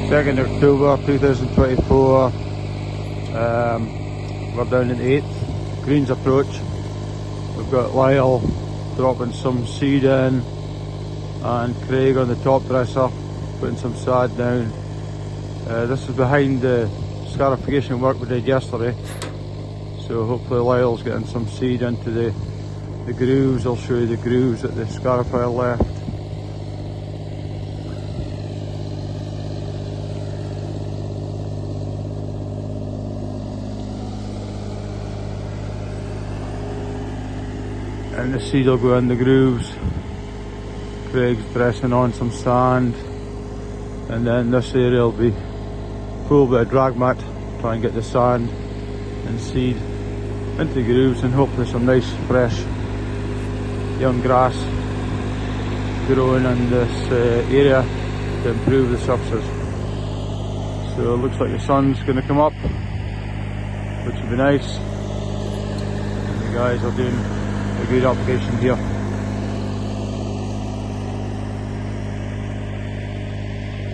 2nd October 2024. We're down in 8th, Greens Approach. We've got Lyle dropping some seed in and Craig on the top dresser putting some sod down. This is behind the scarification work we did yesterday, so hopefully Lyle's getting some seed into the grooves. I'll show you the grooves that the scarifier left. And the seed will go in the grooves. Craig's pressing on some sand, and then this area will be full bit of drag mat, try and get the sand and seed into the grooves, and hopefully some nice fresh young grass growing in this area to improve the surfaces. So it looks like the sun's going to come up, which would be nice, and the guys are doing a good application here.